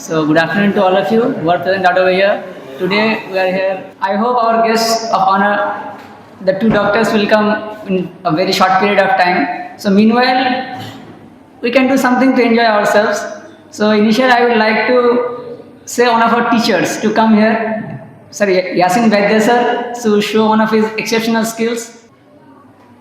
So good afternoon to all of you who are present out over here. Today we are here. I hope our guests of honor, the two doctors, will come in a very short period of time. So meanwhile, we can do something to enjoy ourselves. So initially, I would like to say one of our teachers to come here. Sir Yasin Vaidya sir, to show one of his exceptional skills.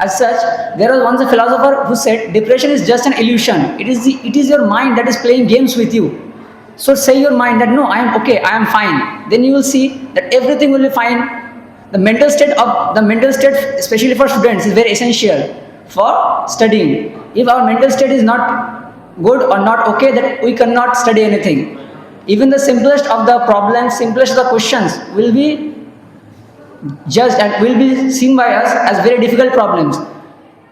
As such, there was once a philosopher who said, depression is just an illusion. It is your mind that is playing games with you. So say your mind that no, I am okay, I am fine. Then you will see that everything will be fine. The mental state, especially for students, is very essential for studying. If our mental state is not good or not okay, then we cannot study anything. Even the simplest of the problems, simplest of the questions will be judged and will be seen by us as very difficult problems.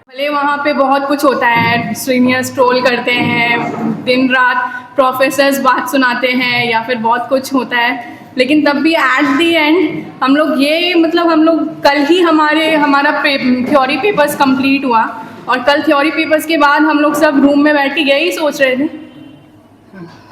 भले वहाँ पे बहुत कुछ होता है, seniors troll करते हैं, दिन रात प्रोफेसर्स बात सुनाते हैं या फिर बहुत कुछ होता है, लेकिन तब भी एट दी एंड हम लोग कल ही हमारा थ्योरी पेपर्स कंप्लीट हुआ और कल थ्योरी पेपर्स के बाद हम लोग सब रूम में बैठ के यही सोच रहे थे,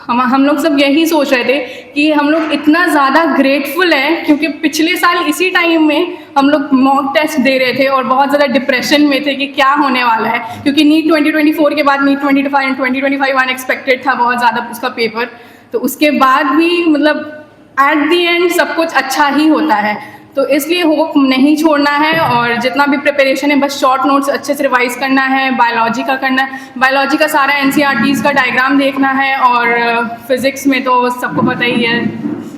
हम लोग सब यही सोच रहे थे कि हम लोग इतना ज़्यादा ग्रेटफुल हैं क्योंकि पिछले साल इसी टाइम में हम लोग मॉक टेस्ट दे रहे थे और बहुत ज़्यादा डिप्रेशन में थे कि क्या होने वाला है, क्योंकि नीट 2024 के बाद नीट 2025 अनएक्सपेक्टेड था बहुत ज़्यादा उसका पेपर, तो उसके बाद भी मतलब एट दी एंड सब कुछ अच्छा ही होता है, तो इसलिए होप नहीं छोड़ना है और जितना भी प्रिपरेशन है बस शॉर्ट नोट्स अच्छे से रिवाइज करना है, बायोलॉजी का करना है, बायोलॉजी का सारा NCERTs का डायग्राम देखना है और फिज़िक्स में तो सबको पता ही है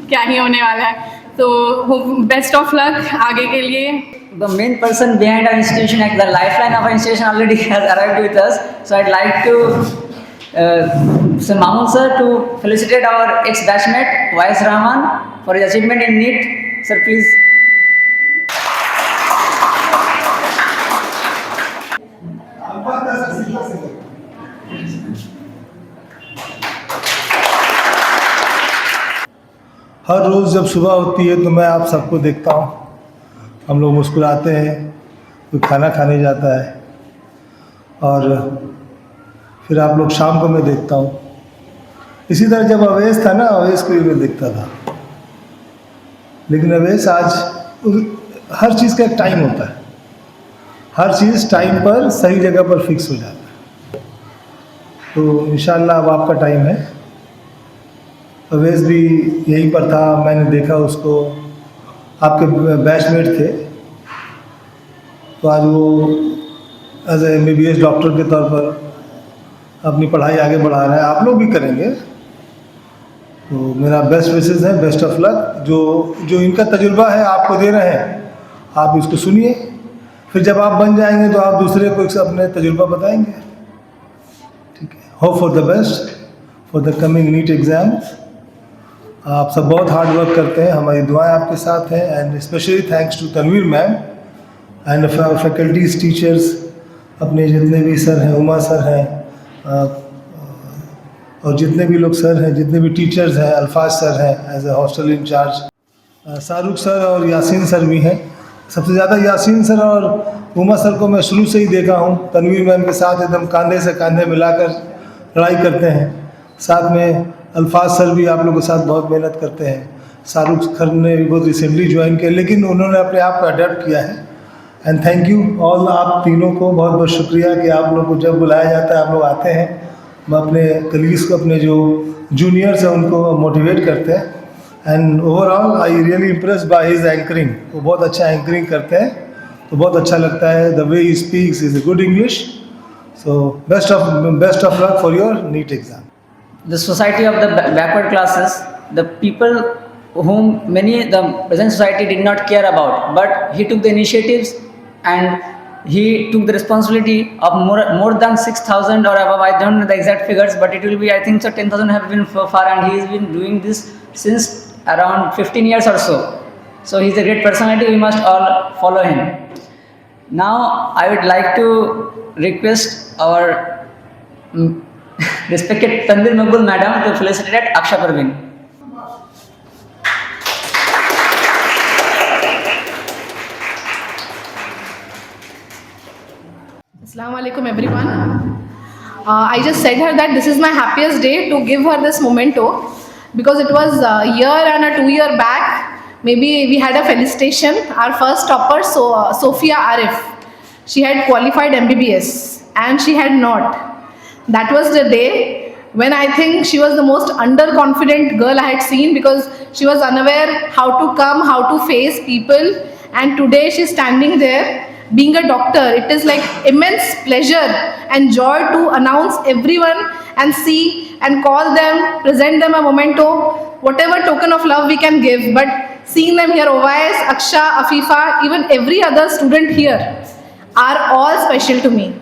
क्या ही होने वाला है, तो बेस्ट ऑफ लक आगे के लिए. The main person behind our institution, like the lifeline of our institution, already has arrived with us. So I'd like to Sir Mamun sir to felicitate our ex-batchmate YS Rahman for his achievement in NEET. Sir, please. हर रोज़ जब सुबह होती है तो मैं आप सबको देखता हूँ, हम लोग मुस्कुराते हैं, कोई खाना खाने जाता है और फिर आप लोग शाम को मैं देखता हूँ. इसी तरह जब अवैस था ना, अवैस को भी मैं देखता था, लेकिन अवैस आज हर चीज़ का एक टाइम होता है, हर चीज़ टाइम पर सही जगह पर फिक्स हो जाता है, तो इंशाल्लाह अब आपका टाइम है. अवैस भी यहीं पर था, मैंने देखा उसको, आपके बैचमेट थे, तो आज वो एज ए MBBS डॉक्टर के तौर पर अपनी पढ़ाई आगे बढ़ा रहा है, आप लोग भी करेंगे, तो मेरा बेस्ट विशेस है, बेस्ट ऑफ लक. जो इनका तजुर्बा है आपको दे रहे हैं, आप इसको सुनिए, फिर जब आप बन जाएंगे तो आप दूसरे को अपने तजुर्बा बताएंगे. ठीक है, hope for the best for the coming NEET exam. आप सब बहुत हार्ड वर्क करते हैं, हमारी दुआएं आपके साथ हैं, and specially thanks to Tanveer ma'am and faculties teachers, अपने जितने भी सर हैं, उमा सर हैं और जितने भी लोग सर हैं, जितने भी टीचर्स हैं, अल्फाज सर हैं as a hostel in-charge, Shahrukh sir और यासीन सर भी हैं. सबसे ज़्यादा यासीन सर और उमा सर को मैं शुरू से ही देखा हूँ, तनवीर मैम के साथ एकदम कंधे से कंधे मिलाकर लड़ाई करते हैं. साथ में अल्फाज सर भी आप लोगों के साथ बहुत मेहनत करते हैं. शाहरुख सर ने भी बहुत रिसेंटली ज्वाइन किया, लेकिन उन्होंने अपने आप को अडेप्ट किया है. एंड थैंक यू ऑल, आप तीनों को बहुत बहुत शुक्रिया कि आप लोग को जब बुलाया जाता है आप लोग आते हैं. मैं अपने कलीग्स को, अपने जो जूनियर्स हैं उनको मोटिवेट करते हैं. And overall I really impressed by his anchoring, वो बहुत अच्छा एंकरिंग करते हैं, तो बहुत अच्छा लगता है. The way he speaks is a good English. So best of luck for your NEET exam. The society of the backward classes, the people whom the present society did not care about, but he took the initiatives and he took the responsibility of more than 6,000 or above. I don't know the exact figures, but it will be, I think so, 10,000 have been so far, and he has been doing this since around 15 years or so. So he's a great personality. We must all follow him. Now I would like to request our respected Tanvir Maqbool Madam to felicitate Aksha Parveen. Assalamu alaikum everyone. I just said her that this is my happiest day to give her this memento, because it was a year and a 2 year back. Maybe we had a felicitation. Our first topper, Sophia Arif, she had qualified MBBS and she had not. That was the day when I think she was the most underconfident girl I had seen, because she was unaware how to come, how to face people, and today she's standing there being a doctor. It is like immense pleasure and joy to announce everyone and see and call them, present them a memento, whatever token of love we can give. But seeing them here, Ovais, Aksha, Afifa, even every other student here are all special to me.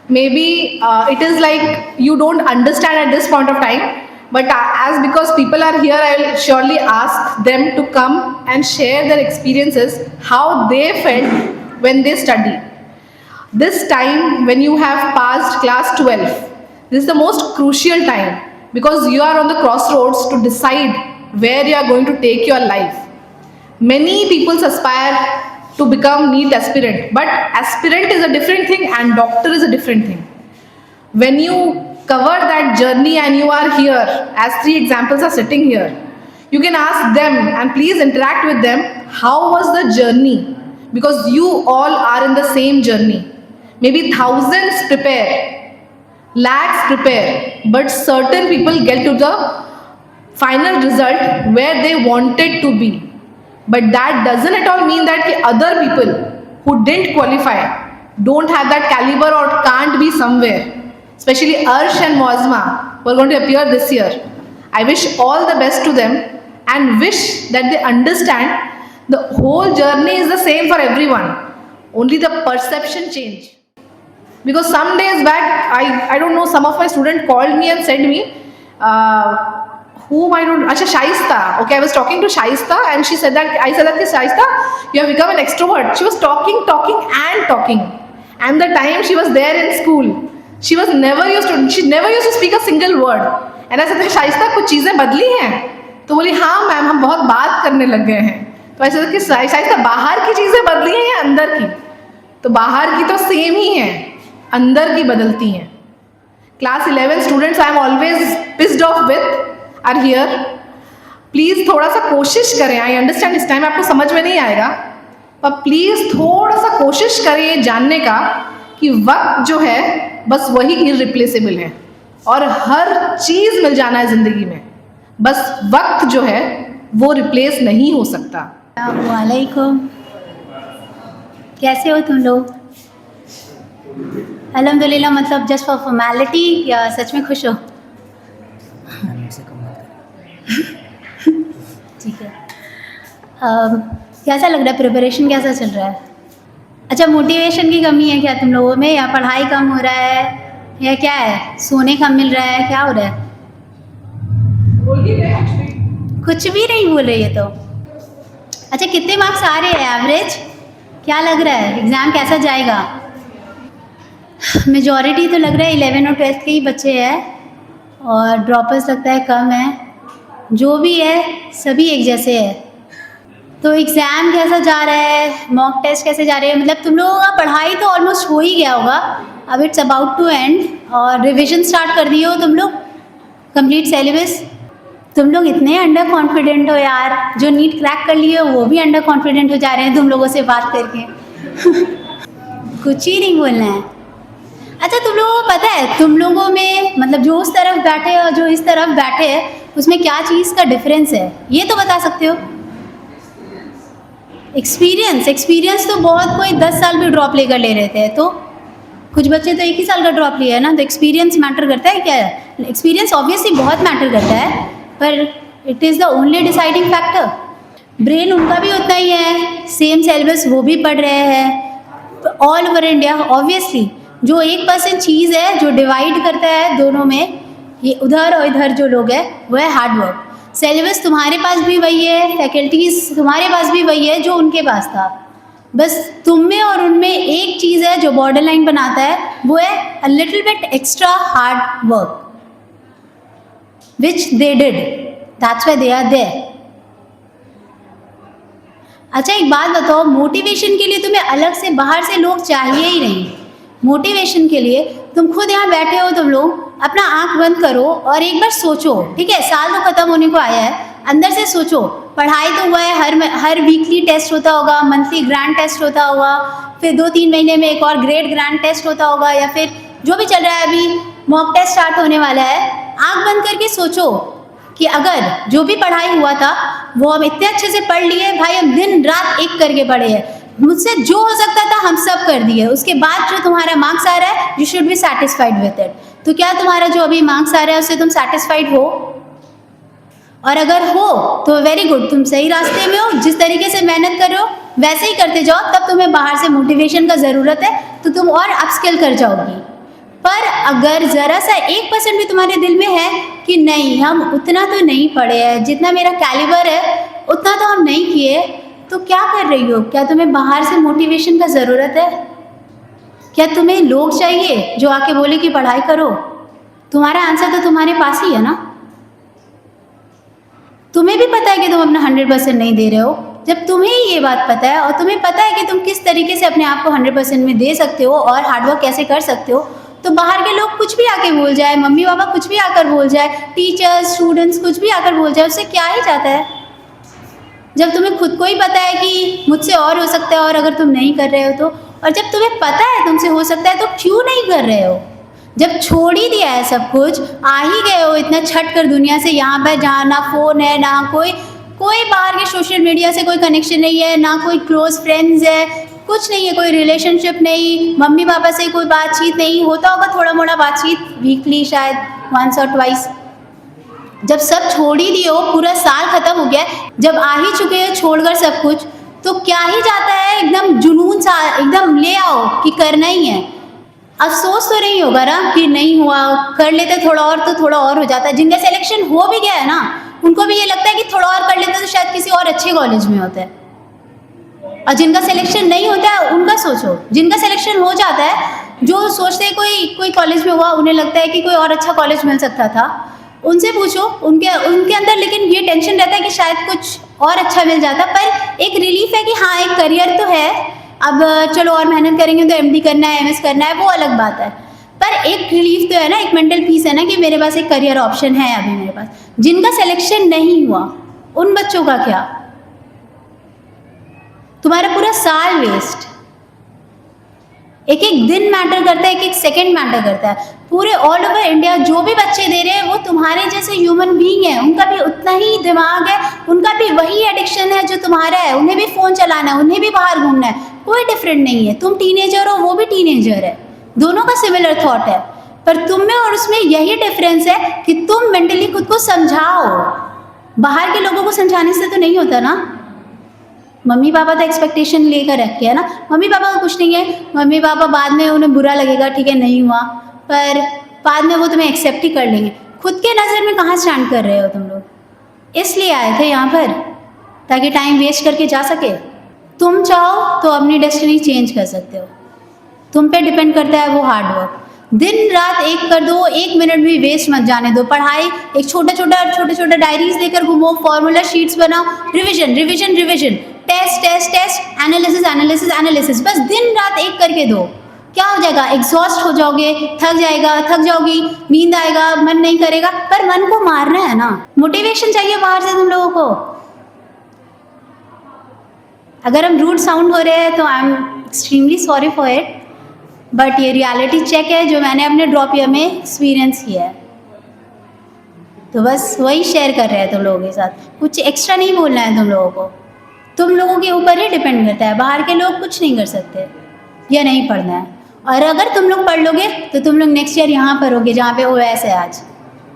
Maybe it is like you don't understand at this point of time, but as because people are here, I will surely ask them to come and share their experiences, how they felt when they study. This time when you have passed class 12, this is the most crucial time, because you are on the crossroads to decide where you are going to take your life. Many people aspire to become NEET aspirant, but aspirant is a different thing and doctor is a different thing. When you cover that journey and you are here, as 3 examples are sitting here, you can ask them and please interact with them, how was the journey? Because you all are in the same journey. Maybe thousands prepare, lakhs prepare, but certain people get to the final result where they wanted to be. But that doesn't at all mean that other people who didn't qualify don't have that caliber or can't be somewhere. Especially Arsh and Muazma who are going to appear this year. I wish all the best to them and wish that they understand the whole journey is the same for everyone. Only the perception change. Because some days back, I don't know, some of my students called me and said me, Shaista. Okay, I was talking to Shaista and she said that, I said that, Shaista, you have become an extrovert. She was talking. And the time she was there in school, she never used to speak a single word. And I said, Shaista, कुछ चीज़ें बदली हैं? तो बोली, हाँ ma'am, हम बहुत बात करने लग गए हैं. तो ऐसा कि शाइस्ता बाहर की चीज़ें बदली हैं या अंदर की? तो बाहर की तो सेम ही है, अंदर की बदलती हैं. Class 11 students I am always pissed off with are here. Please थोड़ा सा कोशिश करें. I understand इस टाइम आपको समझ में नहीं आएगा, पर प्लीज़ थोड़ा सा कोशिश करें ये जानने का कि वक्त जो है बस वही इररिप्लेसेबल है और हर चीज़ मिल जाना है ज़िंदगी में. बस वक्त जो है वो रिप्लेस नहीं हो सकता. वालेकुम, कैसे हो तुम लोग? अल्हम्दुलिल्लाह. मतलब जस्ट फॉर फॉर्मेलिटी या सच में खुश हो? ठीक है. कैसा लग रहा है? प्रिपरेशन कैसा चल रहा है? अच्छा, मोटिवेशन की कमी है क्या तुम लोगों में, या पढ़ाई कम हो रहा है, या क्या है? सोने कम मिल रहा है, क्या हो रहा है? कुछ भी नहीं बोल रही है तो. अच्छा, कितने मार्क्स आ रहे हैं एवरेज? क्या लग रहा है एग्ज़ाम कैसा जाएगा? मेजॉरिटी तो लग रहा है 11 और 12th के ही बच्चे हैं और ड्रॉपर्स लगता है कम है. जो भी है सभी एक जैसे है. तो एग्ज़ाम कैसा जा रहा है? मॉक टेस्ट कैसे जा रहे हैं? मतलब तुम लोगों का पढ़ाई तो ऑलमोस्ट हो ही गया होगा. अब इट्स अबाउट टू एंड और रिविज़न स्टार्ट कर दिए हो तुम लोग, कंप्लीट सिलेबस. तुम लोग इतने अंडर कॉन्फिडेंट हो यार. जो नीट क्रैक कर लिए हो वो भी अंडर कॉन्फिडेंट हो जा रहे हैं तुम लोगों से बात करके. कुछ ही नहीं बोलना है. अच्छा, तुम लोगों को पता है तुम लोगों में मतलब जो उस तरफ बैठे और जो इस तरफ बैठे हैं उसमें क्या चीज़ का डिफरेंस है? ये तो बता सकते हो. एक्सपीरियंस तो बहुत कोई 10 साल भी ड्रॉप लेकर ले रहे थे, तो कुछ बच्चे तो 1 ही साल का ड्रॉप लिया है ना. तो एक्सपीरियंस मैटर करता है क्या? एक्सपीरियंस ऑब्वियसली बहुत मैटर करता है, पर it is the only deciding factor. Brain उनका भी उतना ही है, सेम सिलेबस वो भी पढ़ रहे हैं ऑल ओवर इंडिया। ऑब्वियसली जो 1% चीज़ है जो डिवाइड करता है दोनों में, ये उधर और इधर जो लोग हैं, वो है हार्ड वर्क। सिलेबस तुम्हारे पास भी वही है, फैकल्टीज तुम्हारे पास भी वही है जो उनके पास था, बस तुम में और उनमें एक चीज़ है जो बॉर्डर लाइन बनाता है, वो है a little bit extra hard work which they did, that's why they are there. अच्छा एक बात बताओ, मोटिवेशन के लिए तुम्हें अलग से बाहर से लोग चाहिए ही नहीं। मोटिवेशन के लिए तुम खुद यहाँ बैठे हो, तुम लोग अपना आंख बंद करो और एक बार सोचो, ठीक है, साल तो खत्म होने को आया है, अंदर से सोचो, पढ़ाई तो हुआ है, हर वीकली टेस्ट होता होगा, मंथली ग्रैंड टेस्ट होता होगा, फिर 2-3 महीने में एक और ग्रेड ग्रैंड टेस्ट होता होगा, या फिर जो भी चल रहा है अभी मॉक टेस्ट स्टार्ट होने वाला है। आंख बंद करके सोचो कि अगर जो भी पढ़ाई हुआ था वो हम इतने अच्छे से पढ़ लिए, भाई हम दिन रात एक करके पढ़े हैं, मुझसे जो हो सकता था हम सब कर दिए, उसके बाद जो तुम्हारा मार्क्स आ रहा है you should be satisfied with it. तो क्या तुम्हारा जो अभी मार्क्स आ रहा है उससे तुम सेटिस्फाइड हो? और अगर हो तो वेरी गुड, तुम सही रास्ते में हो, जिस तरीके से मेहनत कर रहे हो वैसे ही करते जाओ, तब तुम्हें बाहर से मोटिवेशन का ज़रूरत है तो तुम और अपस्किल कर जाओगी। पर अगर ज़रा सा 1% भी तुम्हारे दिल में है कि नहीं हम उतना तो नहीं पढ़े हैं, जितना मेरा कैलिबर है उतना तो हम नहीं किए, तो क्या कर रही हो? क्या तुम्हें बाहर से मोटिवेशन का ज़रूरत है? क्या तुम्हें लोग चाहिए जो आके बोले कि पढ़ाई करो? तुम्हारा आंसर तो तुम्हारे पास ही है ना। तुम्हें भी पता है कि तुम अपना 100% नहीं दे रहे हो। जब तुम्हें ये बात पता है और तुम्हें पता है कि तुम किस तरीके से अपने आप को 100% में दे सकते हो और हार्डवर्क कैसे कर सकते हो, तो बाहर के लोग कुछ भी आके बोल जाए, मम्मी पापा कुछ भी आकर बोल जाए, टीचर्स स्टूडेंट्स कुछ भी आकर बोल जाए, उससे क्या ही जाता है। जब तुम्हें खुद को ही पता है कि मुझसे और हो सकता है, और अगर तुम नहीं कर रहे हो तो, और जब तुम्हें पता है तुमसे हो सकता है तो क्यों नहीं कर रहे हो? जब छोड़ ही दिया है सब कुछ, आ ही गए हो इतना छट कर दुनिया से, यहाँ पर जहाँ ना फ़ोन है, ना कोई बाहर के सोशल मीडिया से कोई कनेक्शन नहीं है, ना कोई क्लोज फ्रेंड्स है, कुछ नहीं है, कोई रिलेशनशिप नहीं, मम्मी पापा से कोई बातचीत नहीं, होता होगा थोड़ा मोड़ा बातचीत वीकली शायद once or twice। जब सब छोड़ ही दिए हो, पूरा साल खत्म हो गया, जब आ ही चुके हो छोड़कर सब कुछ, तो क्या ही जाता है एकदम जुनून सा, एकदम ले आओ कि करना ही है। अफसोस तो नहीं होगा ना कि नहीं हुआ, कर लेते थोड़ा और तो थोड़ा और हो जाता है। जिनका सिलेक्शन हो भी गया है ना, उनको भी ये लगता है कि थोड़ा और कर लेते तो शायद किसी और अच्छे कॉलेज में होते हैं। और जिनका सिलेक्शन नहीं होता है उनका सोचो, जिनका सिलेक्शन हो जाता है, जो सोचते हैं कोई कॉलेज में हुआ, उन्हें लगता है कि कोई और अच्छा कॉलेज मिल सकता था, उनसे पूछो, उनके अंदर लेकिन ये टेंशन रहता है कि शायद कुछ और अच्छा मिल जाता। पर एक रिलीफ है कि हाँ एक करियर तो है, अब चलो और मेहनत करेंगे तो MD करना है, MS करना है, वो अलग बात है। पर एक रिलीफ तो है ना, एक मेंटल पीस है ना कि मेरे पास एक करियर ऑप्शन है अभी मेरे पास। जिनका सिलेक्शन नहीं हुआ उन बच्चों का क्या? तुम्हारा पूरा साल वेस्ट। एक एक दिन मैटर करता है, एक एक सेकंड मैटर करता है। पूरे ऑल ओवर इंडिया जो भी बच्चे दे रहे हैं वो तुम्हारे जैसे ह्यूमन बीइंग है, उनका भी उतना ही दिमाग है, उनका भी वही एडिक्शन है जो तुम्हारा है, उन्हें भी फ़ोन चलाना है, उन्हें भी बाहर घूमना है, कोई डिफरेंट नहीं है। तुम टीनेजर हो, वो भी टीनेजर है, दोनों का सिमिलर थॉट है, पर तुम में और उसमें यही डिफरेंस है कि तुम मेंटली खुद को समझाओ। बाहर के लोगों को समझाने से तो नहीं होता ना। मम्मी पापा तो एक्सपेक्टेशन लेकर रखे है ना, मम्मी पापा को कुछ नहीं है, मम्मी पापा बाद में उन्हें बुरा लगेगा, ठीक है नहीं हुआ, पर बाद में वो तुम्हें एक्सेप्ट ही कर लेंगे। खुद के नज़र में कहाँ स्टैंड कर रहे हो तुम लोग? इसलिए आए थे यहाँ पर ताकि टाइम वेस्ट करके जा सके। तुम चाहो तो अपनी डेस्टिनी चेंज कर सकते हो, तुम पे डिपेंड करता है वो हार्ड वर्क। दिन रात एक कर दो, 1 मिनट भी वेस्ट मत जाने दो। पढ़ाई एक छोटा डायरीज लेकर घूमो, फॉर्मूला शीट्स बनाओ, रिविजन, टेस्ट, एनालिसिस, बस दिन रात एक करके दो। क्या हो जाएगा? एग्जॉस्ट हो जाओगे, थक जाओगी, नींद आएगा, मन नहीं करेगा, पर मन को मारना है ना। मोटिवेशन चाहिए बाहर से तुम लोगों को। अगर हम रूड साउंड हो रहे हैं तो I am extremely sorry for it, but ये रियलिटी चेक है जो मैंने अपने ड्रॉप ईयर में एक्सपीरियंस किया है, तो बस वही शेयर कर रहे हैं तुम लोगों के साथ। कुछ एक्स्ट्रा नहीं बोलना है तुम लोगों को, तुम लोगों के ऊपर ही डिपेंड करता है। बाहर के लोग कुछ नहीं कर सकते, या नहीं पढ़ना है। और अगर तुम लोग पढ़ लोगे तो तुम लोग नेक्स्ट ईयर यहाँ पर होगे जहाँ पे OS है आज।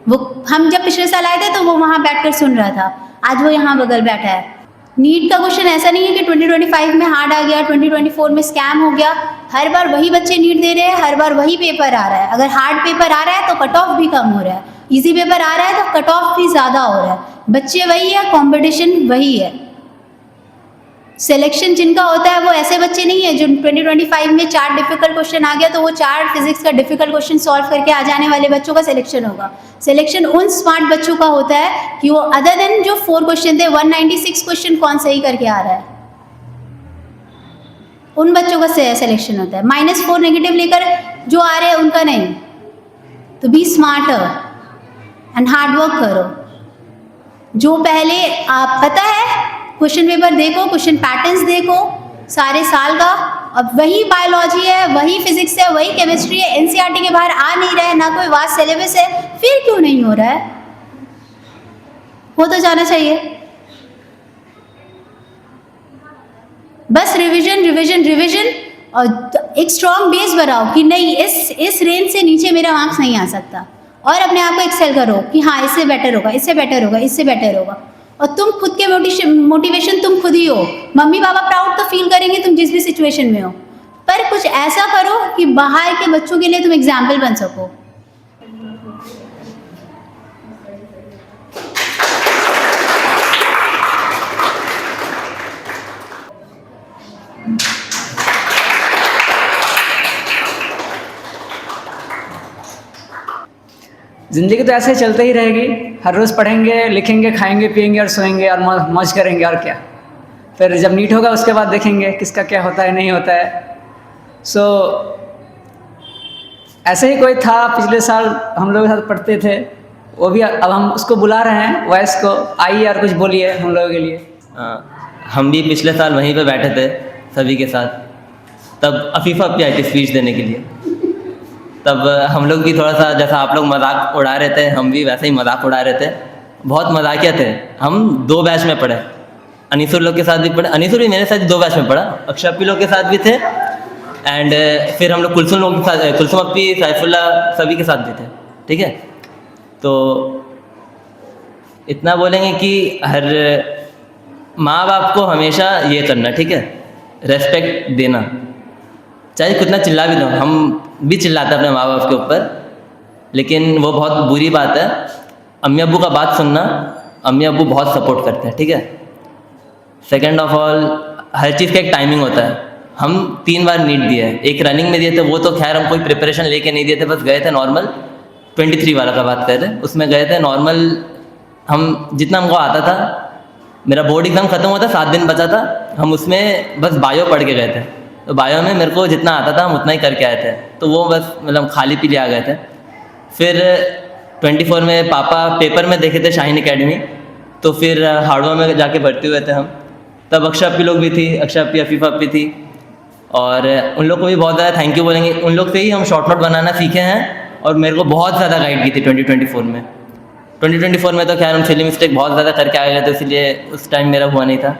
वो हम जब पिछले साल आए थे तो वो वहाँ बैठकर सुन रहा था, आज वो यहाँ बगल बैठा है। नीट का क्वेश्चन ऐसा नहीं है कि 2025 में हार्ड आ गया, 2024 में स्कैम हो गया। हर बार वही बच्चे नीट दे रहे हैं, हर बार वही पेपर आ रहा है। अगर हार्ड पेपर आ रहा है तो कट ऑफ भी कम हो रहा है, इजी पेपर आ रहा है तो कट ऑफ भी ज़्यादा हो रहा है। बच्चे वही है, कंपटीशन वही है। सिलेक्शन जिनका होता है वो ऐसे बच्चे नहीं है जो 2025 में 4 डिफिकल्ट क्वेश्चन आ गया तो वो 4 फिजिक्स का डिफिकल्ट क्वेश्चन सॉल्व करके आ जाने वाले बच्चों का सिलेक्शन होगा। सिलेक्शन उन स्मार्ट बच्चों का होता है कि वो अदर देन जो 4 क्वेश्चन थे, 196 क्वेश्चन कौन सही करके आ रहा है, उन बच्चों का सिलेक्शन होता है। -4 नेगेटिव लेकर जो आ रहे हैं उनका नहीं। तो be smarter and hard work करो। जो पहले आप पता है क्वेश्चन पेपर देखो, क्वेश्चन पैटर्न्स देखो सारे साल का। अब वही बायोलॉजी है, वही फिजिक्स है, वही केमिस्ट्री है, एनसीईआरटी के बाहर आ नहीं रहा है, ना कोई वास्ट सिलेबस है, फिर क्यों नहीं हो रहा है? हो तो जाना चाहिए। बस रिवीजन रिवीजन रिवीजन और एक स्ट्रॉन्ग बेस बनाओ कि नहीं इस रेंज से नीचे मेरा मार्क्स नहीं आ सकता, और अपने आप को एक्सेल करो कि हाँ इससे बेटर होगा, इससे बेटर होगा, इससे बेटर होगा। और तुम खुद के मोटिवेशन तुम खुद ही हो। मम्मी पापा प्राउड तो फील करेंगे तुम जिस भी सिचुएशन में हो, पर कुछ ऐसा करो कि बाहर के बच्चों के लिए तुम एग्जाम्पल बन सको। ज़िंदगी तो ऐसे ही चलते ही रहेगी। हर रोज़ पढ़ेंगे, लिखेंगे, खाएंगे, पिएंगे और सोएंगे और मौज करेंगे, और क्या। फिर जब नीट होगा उसके बाद देखेंगे किसका क्या होता है नहीं होता है। सो ऐसे ही कोई था पिछले साल हम लोग के साथ पढ़ते थे, वो भी अब हम उसको बुला रहे हैं वॉइस को। आइए और कुछ बोलिए हम लोगों के लिए। हम भी पिछले साल वहीं पे बैठे थे सभी के साथ, तब अफीफ़ा भी आई थी स्पीच देने के लिए। तब हम लोग भी थोड़ा सा जैसा आप लोग मजाक उड़ा रहे थे, हम भी वैसे ही मजाक उड़ा रहे थे। बहुत मजाकिया थे। हम 2 बैच में पढ़े, अनीसुर लोग के साथ भी पढ़े, अनीसुर भी मेरे साथ 2 बैच में पढ़ा, अक्षपी लोग के साथ भी थे, एंड फिर हम लोग कुलसुम लोग के साथ, कुलसुम अपी, सैफुल्ला सभी के साथ भी थे। ठीक है, तो इतना बोलेंगे कि हर माँ बाप को हमेशा ये करना, ठीक है, रेस्पेक्ट देना, चाहे कितना चिल्ला भी दो। हम भी चिल्लाते हैं अपने माँ बाप के ऊपर, लेकिन वो बहुत बुरी बात है। अम्मी अब्बू का बात सुनना, अम्मी अब्बू बहुत सपोर्ट करते हैं, ठीक है। सेकेंड ऑफ ऑल, हर चीज़ का एक टाइमिंग होता है। हम 3 बार नीट दिए है, एक रनिंग में दिए थे, वो तो खैर हम कोई प्रिपरेशन लेके नहीं दिए थे, बस गए थे नॉर्मल। 23 वाला का बात कर रहे हैं, उसमें गए थे नॉर्मल। हम जितना हमको आता था, मेरा बोर्ड एग्ज़ाम ख़त्म हुआ था, 7 दिन बचा था, हम उसमें बस बायो पढ़ के गए थे। तो बायो में मेरे को जितना आता था हम उतना ही करके आए थे, तो वो बस मतलब खाली पीली आ गए थे। फिर 24 में पापा पेपर में देखे थे शाहीन एकेडमी, तो फिर हाड़वा में जाके भर्ती हुए थे हम। तब अक्षपी लोग भी थी, अक्षपी अफीफ़ा भी थी, और उन लोग को भी बहुत ज़्यादा थैंक यू बोलेंगे। उन लोग से ही हम शॉर्ट नोट बनाना सीखे हैं, और मेरे को बहुत ज़्यादा गाइड की थी 2024 में। 2024 में तो खैर हम सिली मिस्टेक बहुत ज़्यादा करके आ गए थे, इसलिए उस टाइम मेरा हुआ नहीं था।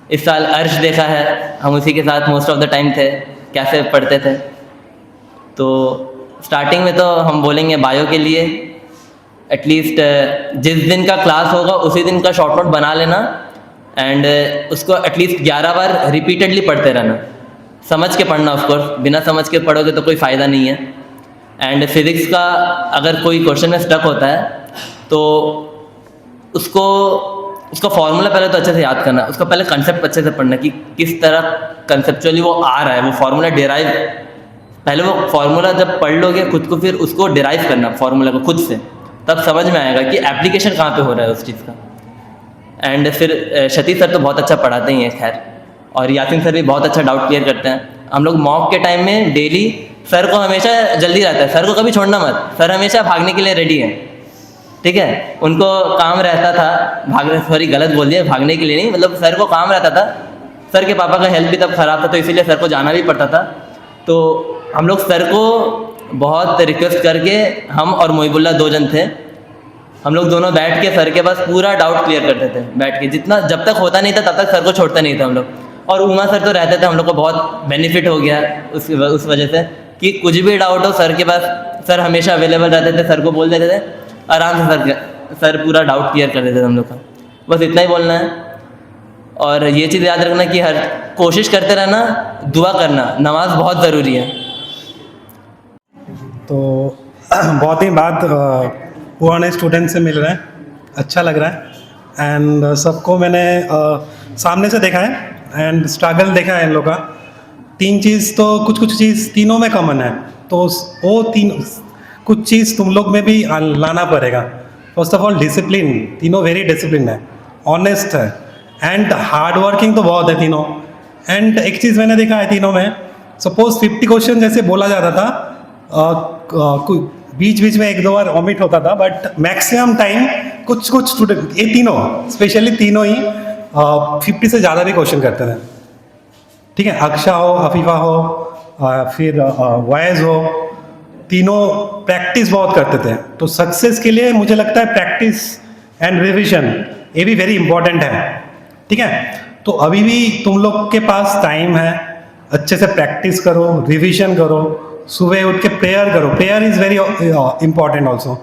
इस साल अर्श देखा है, हम उसी के साथ मोस्ट ऑफ द टाइम थे, कैसे पढ़ते थे। तो स्टार्टिंग में तो हम बोलेंगे बायो के लिए एटलीस्ट जिस दिन का क्लास होगा उसी दिन का शॉर्ट नोट बना लेना, एंड उसको एटलीस्ट 11 बार रिपीटेडली पढ़ते रहना। समझ के पढ़ना, ऑफ कोर्स, बिना समझ के पढ़ोगे तो कोई फ़ायदा नहीं है। एंड फिज़िक्स का अगर कोई क्वेश्चन में स्टक होता है तो उसका फॉर्मूला पहले तो अच्छे से याद करना, उसका पहले कंसेप्ट अच्छे से पढ़ना कि किस तरह कंसेप्चुअली वो आ रहा है, वो फार्मूला डिराइव। पहले वो फार्मूला जब पढ़ लोगे खुद को, फिर उसको डिराइव करना फार्मूला को खुद से, तब समझ में आएगा कि एप्लीकेशन कहाँ पे हो रहा है उस चीज़ का। एंड फिर शतीश सर तो बहुत अच्छा पढ़ाते ही हैं खैर, और यासिन सर भी बहुत अच्छा डाउट क्लियर करते हैं। हम लोग मॉक के टाइम में डेली, सर को हमेशा जल्दी रहता है, सर को कभी छोड़ना मत, सर हमेशा भागने के लिए रेडी हैं, ठीक है। उनको काम रहता था भागने, सॉरी गलत बोल दिया, भागने के लिए नहीं, मतलब सर को काम रहता था। सर के पापा का हेल्थ भी तब ख़राब था, तो इसीलिए सर को जाना भी पड़ता था। तो हम लोग सर को बहुत रिक्वेस्ट करके, हम और मोहिबुल्ला 2 जन थे, हम लोग दोनों बैठ के सर के पास पूरा डाउट क्लियर करते थे बैठ के। जितना जब तक होता नहीं था तब तक सर को छोड़ते नहीं थे हम लोग। और उमा सर तो रहते थे, हम लोग को बहुत बेनिफिट हो गया उस वजह से कि कुछ भी डाउट हो सर के पास, सर हमेशा अवेलेबल रहते थे, सर को बोल देते थे, आराम से सर पूरा डाउट क्लियर कर देते थे हम लोग का। बस इतना ही बोलना है। और ये चीज़ याद रखना कि हर कोशिश करते रहना, दुआ करना, नमाज बहुत ज़रूरी है। तो बहुत ही बाद पुराने स्टूडेंट से मिल रहे हैं, अच्छा लग रहा है। एंड सबको मैंने सामने से देखा है एंड स्ट्रगल देखा है इन लोग का। तीन चीज़ तो कुछ चीज़ तीनों में कॉमन है, तो वो कुछ चीज़ तुम लोग में भी लाना पड़ेगा। फर्स्ट ऑफ ऑल डिसिप्लिन, तीनों वेरी डिसिप्लिन है, ऑनेस्ट है एंड हार्ड वर्किंग तो बहुत है तीनों। एंड एक चीज़ मैंने देखा है तीनों में, सपोज 50 क्वेश्चन जैसे बोला जाता था, बीच बीच में एक दो बार ऑमिट होता था, बट मैक्सिमम टाइम कुछ स्टूडेंट, ये तीनों स्पेशली तीनों ही 50 से ज़्यादा भी क्वेश्चन करते थे। ठीक है, अक्षा हो, अफीफा हो, फिर वाइज हो, तीनों प्रैक्टिस बहुत करते थे। तो सक्सेस के लिए मुझे लगता है प्रैक्टिस एंड रिविजन ये भी वेरी इंपॉर्टेंट है। ठीक है, तो अभी भी तुम लोग के पास टाइम है, अच्छे से प्रैक्टिस करो, रिविजन करो, सुबह उठ के प्रेयर करो। Prayer is very important also.